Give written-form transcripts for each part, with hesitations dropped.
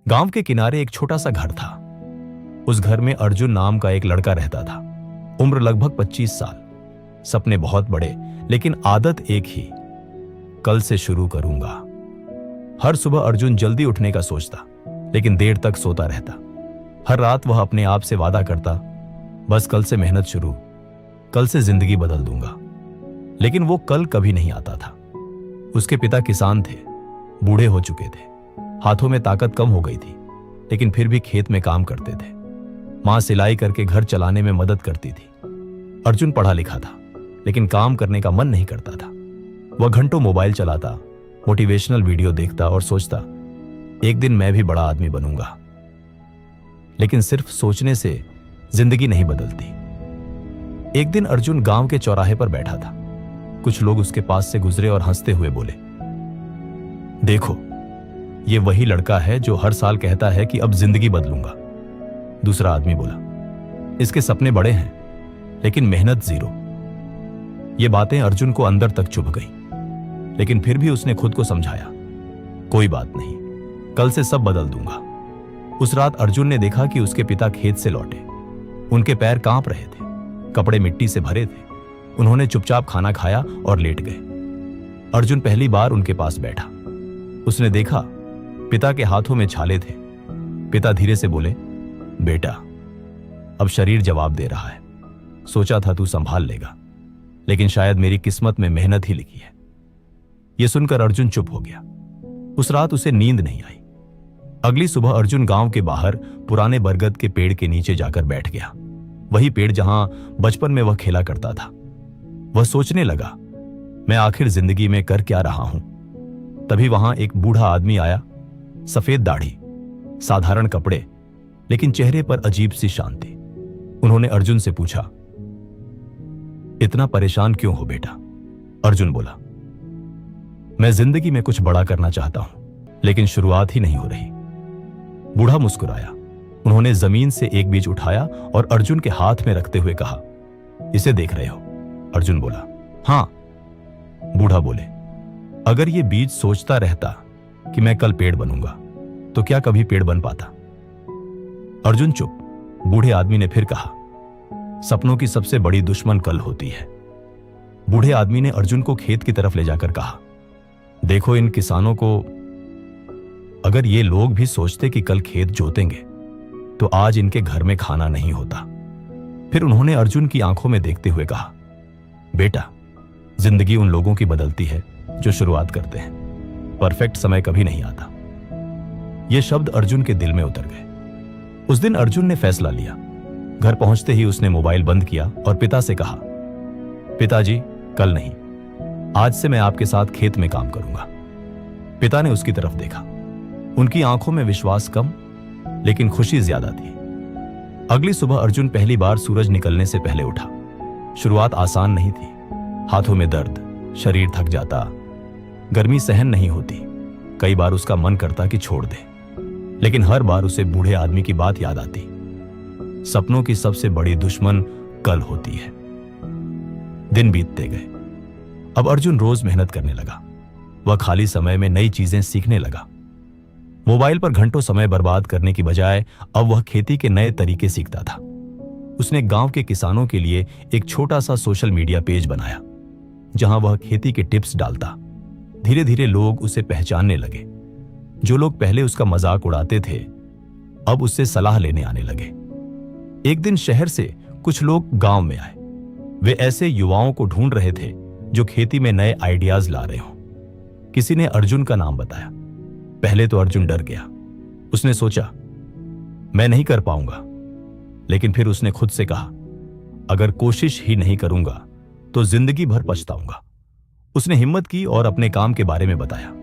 गांव के किनारे एक छोटा सा घर था। उस घर में अर्जुन नाम का एक लड़का रहता था। उम्र लगभग 25 साल। सपने बहुत बड़े, लेकिन आदत एक ही, कल से शुरू करूंगा। हर सुबह अर्जुन जल्दी उठने का सोचता, लेकिन देर तक सोता रहता। हर रात वह अपने आप से वादा करता, बस कल से मेहनत शुरू, कल से जिंदगी बदल दूंगा। लेकिन वो कल कभी नहीं आता था। उसके पिता किसान थे, बूढ़े हो चुके थे, हाथों में ताकत कम हो गई थी, लेकिन फिर भी खेत में काम करते थे। मां सिलाई करके घर चलाने में मदद करती थी। अर्जुन पढ़ा लिखा था, लेकिन काम करने का मन नहीं करता था। वह घंटों मोबाइल चलाता, मोटिवेशनल वीडियो देखता और सोचता, एक दिन मैं भी बड़ा आदमी बनूंगा। लेकिन सिर्फ सोचने से जिंदगी नहीं बदलती। एक दिन अर्जुन गांव के चौराहे पर बैठा था। कुछ लोग उसके पास से गुजरे और हंसते हुए बोले, देखो, ये वही लड़का है जो हर साल कहता है कि अब जिंदगी बदलूंगा। दूसरा आदमी बोला, इसके सपने बड़े हैं, लेकिन मेहनत जीरो। ये बातें अर्जुन को अंदर तक चुभ गईं, लेकिन फिर भी उसने खुद को समझाया, कोई बात नहीं, कल से सब बदल दूंगा। उस रात अर्जुन ने देखा कि उसके पिता खेत से लौटे। उनके पैर कांप रहे थे, कपड़े मिट्टी से भरे थे। उन्होंने चुपचाप खाना खाया और लेट गए। अर्जुन पहली बार उनके पास बैठा। उसने देखा पिता के हाथों में छाले थे। पिता धीरे से बोले, बेटा, अब शरीर जवाब दे रहा है। सोचा था तू संभाल लेगा, लेकिन शायद मेरी किस्मत में मेहनत ही लिखी है। यह सुनकर अर्जुन चुप हो गया। उस रात उसे नींद नहीं आई। अगली सुबह अर्जुन गांव के बाहर पुराने बरगद के पेड़ के नीचे जाकर बैठ गया। वही पेड़ जहां बचपन में वह खेला करता था। वह सोचने लगा, मैं आखिर जिंदगी में कर क्या रहा हूं। तभी वहां एक बूढ़ा आदमी आया। सफेद दाढ़ी, साधारण कपड़े, लेकिन चेहरे पर अजीब सी शांति। उन्होंने अर्जुन से पूछा, इतना परेशान क्यों हो बेटा? अर्जुन बोला, मैं जिंदगी में कुछ बड़ा करना चाहता हूं, लेकिन शुरुआत ही नहीं हो रही। बूढ़ा मुस्कुराया। उन्होंने जमीन से एक बीज उठाया और अर्जुन के हाथ में रखते हुए कहा, इसे देख रहे हो? अर्जुन बोला, हां। बूढ़ा बोले, अगर ये बीज सोचता रहता कि मैं कल पेड़ बनूंगा, तो क्या कभी पेड़ बन पाता? अर्जुन चुप। बूढ़े आदमी ने फिर कहा, सपनों की सबसे बड़ी दुश्मन कल होती है। बूढ़े आदमी ने अर्जुन को खेत की तरफ ले जाकर कहा, देखो इन किसानों को, अगर ये लोग भी सोचते कि कल खेत जोतेंगे, तो आज इनके घर में खाना नहीं होता। फिर उन्होंने अर्जुन की आंखों में देखते हुए कहा, बेटा, जिंदगी उन लोगों की बदलती है जो शुरुआत करते हैं। परफेक्ट समय कभी नहीं आता। ये शब्द अर्जुन के दिल में उतर गए। उस दिन अर्जुन ने फैसला लिया। घर पहुंचते ही उसने मोबाइल बंद किया और पिता से कहा, पिताजी, कल नहीं, आज से मैं आपके साथ खेत में काम करूंगा। पिता ने उसकी तरफ देखा। उनकी आंखों में विश्वास कम, लेकिन खुशी ज्यादा थी। अगली सुबह अर्जुन पहली बार सूरज निकलने से पहले उठा। शुरुआत आसान नहीं थी। हाथों में दर्द, शरीर थक जाता, गर्मी सहन नहीं होती। कई बार उसका मन करता कि छोड़ दे, लेकिन हर बार उसे बूढ़े आदमी की बात याद आती, सपनों की सबसे बड़ी दुश्मन कल होती है। दिन बीतते गए। अब अर्जुन रोज मेहनत करने लगा। वह खाली समय में नई चीजें सीखने लगा। मोबाइल पर घंटों समय बर्बाद करने की बजाय अब वह खेती के नए तरीके सीखता था। उसने गांव के किसानों के लिए एक छोटा सा सोशल मीडिया पेज बनाया, जहां वह खेती के टिप्स डालता। धीरे धीरे लोग उसे पहचानने लगे। जो लोग पहले उसका मजाक उड़ाते थे, अब उससे सलाह लेने आने लगे। एक दिन शहर से कुछ लोग गांव में आए। वे ऐसे युवाओं को ढूंढ रहे थे जो खेती में नए आइडियाज ला रहे हों। किसी ने अर्जुन का नाम बताया। पहले तो अर्जुन डर गया। उसने सोचा, मैं नहीं कर पाऊंगा। लेकिन फिर उसने खुद से कहा, अगर कोशिश ही नहीं करूंगा तो जिंदगी भर पछताऊंगा। उसने हिम्मत की और अपने काम के बारे में बताया।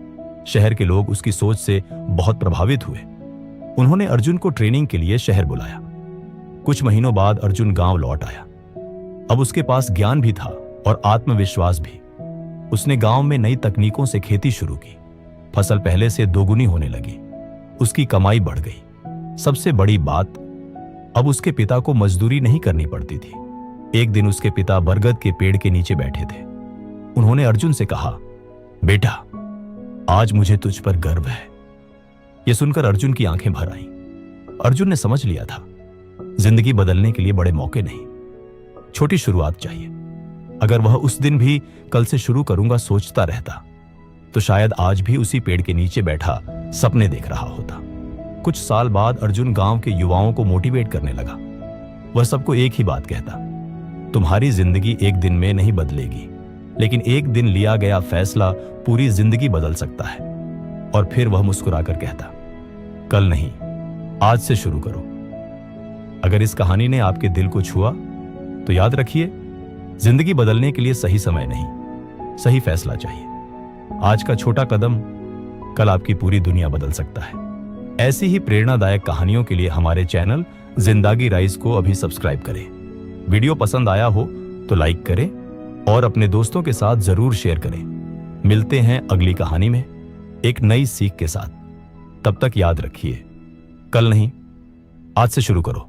शहर के लोग उसकी सोच से बहुत प्रभावित हुए। उन्होंने अर्जुन को ट्रेनिंग के लिए शहर बुलाया। कुछ महीनों बाद अर्जुन गांव लौट आया। अब उसके पास ज्ञान भी था और आत्मविश्वास भी। उसने गांव में नई तकनीकों से खेती शुरू की। फसल पहले से दोगुनी होने लगी। उसकी कमाई बढ़ गई। सबसे बड़ी बात, अब उसके पिता को मजदूरी नहीं करनी पड़ती थी। एक दिन उसके पिता बरगद के पेड़ के नीचे बैठे थे। उन्होंने अर्जुन से कहा, बेटा, आज मुझे तुझ पर गर्व है। यह सुनकर अर्जुन की आंखें भर आईं। अर्जुन ने समझ लिया था, जिंदगी बदलने के लिए बड़े मौके नहीं, छोटी शुरुआत चाहिए। अगर वह उस दिन भी कल से शुरू करूंगा सोचता रहता, तो शायद आज भी उसी पेड़ के नीचे बैठा सपने देख रहा होता। कुछ साल बाद अर्जुन गांव के युवाओं को मोटिवेट करने लगा। वह सबको एक ही बात कहता, तुम्हारी जिंदगी एक दिन में नहीं बदलेगी, लेकिन एक दिन लिया गया फैसला पूरी जिंदगी बदल सकता है। और फिर वह मुस्कुराकर कहता, कल नहीं, आज से शुरू करो। अगर इस कहानी ने आपके दिल को छुआ तो याद रखिए, जिंदगी बदलने के लिए सही समय नहीं, सही फैसला चाहिए। आज का छोटा कदम कल आपकी पूरी दुनिया बदल सकता है। ऐसी ही प्रेरणादायक कहानियों के लिए हमारे चैनल जिंदगी राइज को अभी सब्सक्राइब करें। वीडियो पसंद आया हो तो लाइक करें और अपने दोस्तों के साथ जरूर शेयर करें। मिलते हैं अगली कहानी में एक नई सीख के साथ। तब तक याद रखिए, कल नहीं, आज से शुरू करो।